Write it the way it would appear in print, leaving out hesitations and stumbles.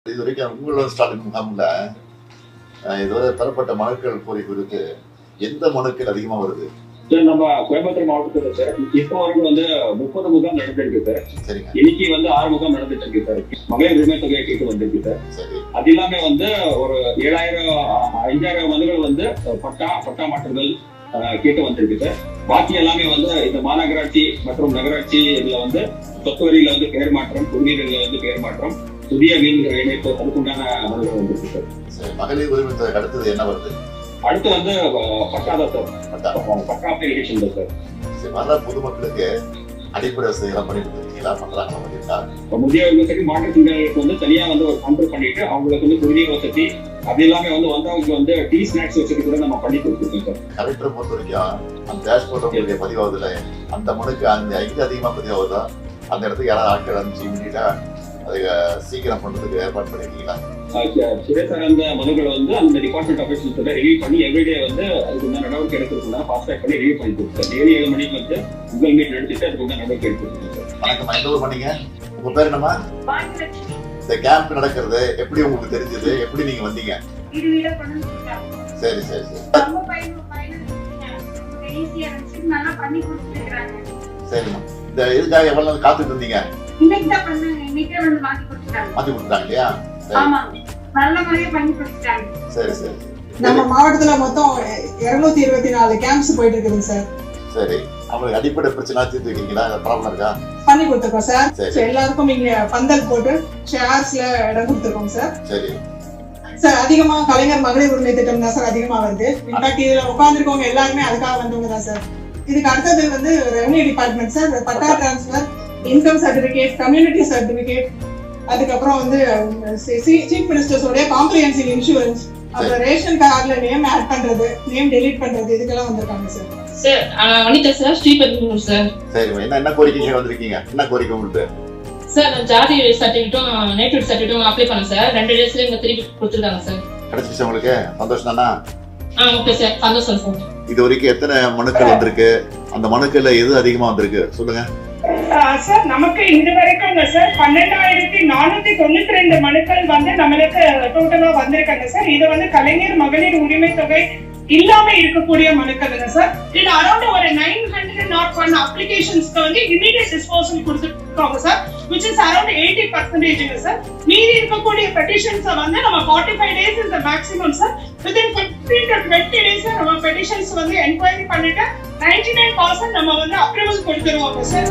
இதுவரைக்கும் உங்களோட ஸ்டாலின் முகாம்ல இதுவரை தரப்பட்ட மனுக்கள் கோரி குறித்து எந்த மனுக்கள் அதிகமா வருது? சார் நம்ம கோயம்புத்தூர் மாவட்டத்துல சார் இப்போ வரைக்கும் 30 முகாம் நடந்திருக்கு சார். சரிங்க. இன்னைக்கு 6 முகாம் நடந்துட்டு இருக்கு சார். மகளிர் உரிமை தொகையை கேட்டு வந்திருக்கு சார். சரி. அது இல்லாம ஒரு 5000 மனுகள் பட்டா மாற்றங்கள் கேட்டு வந்திருக்கு சார். பாக்கி எல்லாமே இந்த மாநகராட்சி மற்றும் நகராட்சி இதுல சொத்து வரியில பெயர் மாற்றம், குடிநீர்ல பெயர் மாற்றம், புதிய மீன் இணைப்பு அதுக்குண்டான மனுகள் வந்திருக்கு சார். மகளிர் உரிமை தொகை அடுத்தது என்ன வருது? அடுத்து பட்டாதான் சார். பட்டா அப்ளிகேஷன் தான் சார். வர்ற பொதுமக்களுக்கு அடிப்படை வசதிகள்லாம் பண்ணி கொடுத்துருக்கீங்களா? பண்றாங்க. முதியோர் வசதி மாற்றுத்திறனாளிகளுக்கு தனியா ஒரு கவுண்டர் பண்ணிட்டு அவங்களுக்கு குடிநீர் வசதி அது எல்லாமே வந்தவங்களுக்கு டீ ஸ்நாக்ஸ் வசதி கூட நம்ம பண்ணி கொடுத்துருக்கோம் சார். கலெக்டரை பொறுத்த வரைக்கும் அந்த டேஷ்போர்ட் உங்களுக்கு பதிவாகுதுல, அந்த மனுக்கு அந்த எங்க அதிகமா பதிவாகுதோ அந்த இடத்துக்கு யாராவது ஆட்கள் அனுப்பிச்சு இமீடியட்டா அதை சீக்கிரம் பண்றதுக்கு ஏற்பாடு பண்ணிருக்கீங்களா? துறை சார்ந்த மனுக்கள் அந்த டிபார்ட்மெண்ட் ஆஃபீஸர்ஸ் ரிவ்யூ பண்ணி எவ்ரிடே அதுக்கு நடவடிக்கை எடுக்கிறதுக்கு ஃபாஸ்ட் பண்ணி ரிவ்யூ பண்ணி கொடுத்தோம். டெய்லி 7 மணிக்கு உங்கள் மீட் எடுத்துட்டு அதுக்கு நடவடிக்கை எடுத்துருக்கோம் சார். வணக்கம், எந்த ஊர் பண்ணீங்க? உங்க பேர் என்னமா? இந்த கேம்ப் நடக்கிறது எப்படி உங்களுக்கு தெரிஞ்சது? எப்படி நீங்க வந்தீங்க? சரி சரி சரி சரிம்மா. இந்த இதுக்காக எவ்வளவு நாள் காத்துட்டு இருந்தீங்க? மாத்தி கொடுத்தாங்க இல்லையா? சரி சரி. நம்ம மாவட்டத்துல மொத்தம் 224 கேம்ப்ஸ் போயிட்டு இருக்குதுங்க சார். சரி, அவங்களுக்கு அடிப்படை பிரச்சனை தீர்த்து வைக்கிறீங்களா? ப்ராப்ளம் இருக்கா? பண்ணி கொடுத்துருக்கோம் சார். எல்லாருக்கும் இங்க பந்தல் போட்டு சேர்ஸ்ல இடம் கொடுத்துருக்கோம் சார். சரி சார், அதிகமா கலைஞர் மகளிர் உரிமை திட்டம் தான் சார் அதிகமா வருது. இன்ஃபேக்ட் இதுல உட்கார்ந்துருக்கவங்க எல்லாருமே அதுக்காக வந்தவங்க தான் சார். இதுக்கு அடுத்தது revenue department sir. Patta transfer, income certificate, community certificate, அதுக்கப்புறம் சீஃப் மினிஸ்டர்ஸோட காம்ப்ரிஹென்சிவ் இன்சூரன்ஸ், அப்புறம் ரேஷன் கார்டுல நேம் ஆட் பண்றது, நேம் டெலீட் பண்றது, இதுக்கெல்லாம் வந்திருக்காங்க sir. Sir Vanitha sir, Sriperumbudur sir. சரி, என்ன கோரிக்கைங்க வந்திருக்கீங்க? என்ன கோரிக்கை உங்களுக்கு? சார் நான் ஜாதி சர்டிஃபிகேட்டும் நேட்டிவ் சர்டிஃபிகேட்டும் அப்ளை பண்ணேன் சார். 2 டேஸ்ல இங்க திருப்பி கொடுத்துருக்காங்க சார். கிடைச்சிச்சு உங்களுக்கு? சந்தோஷம் தானா? ஓகே சார், சந்தோஷம் சார். இது வரைக்கும் எத்தனை மனுக்கள் வந்திருக்கு? அந்த மனுக்கள்ல எது அதிகமா வந்திருக்கு சொல்லுங்க சார். நமக்கு இது வரைக்கும் சார் 12492 மனுக்கள் நம்மளுக்கு டோட்டலா வந்திருக்காங்க சார். இது கலைஞர் மகளிர் உரிமை தொகை இல்லாம இருக்கக்கூடிய மனுக்கள் சார். இது அரௌண்ட் ஒரு 901 அப்ளிகேஷன்ஸ்க்கு இமிடியேட் டிஸ்போசல் கொடுத்துருக்காங்க sir, which is around 80% sir. மீதி இருக்கக்கூடிய பெட்டிஷன்ஸ் நம்ம 45 days is the maximum sir. within 15 to 20 days நம்ம பெட்டிஷன்ஸ் என்கொயரி பண்ணிட்டு 99% நம்ம அப்ரூவல் கொடுத்துருவாங்க சார்.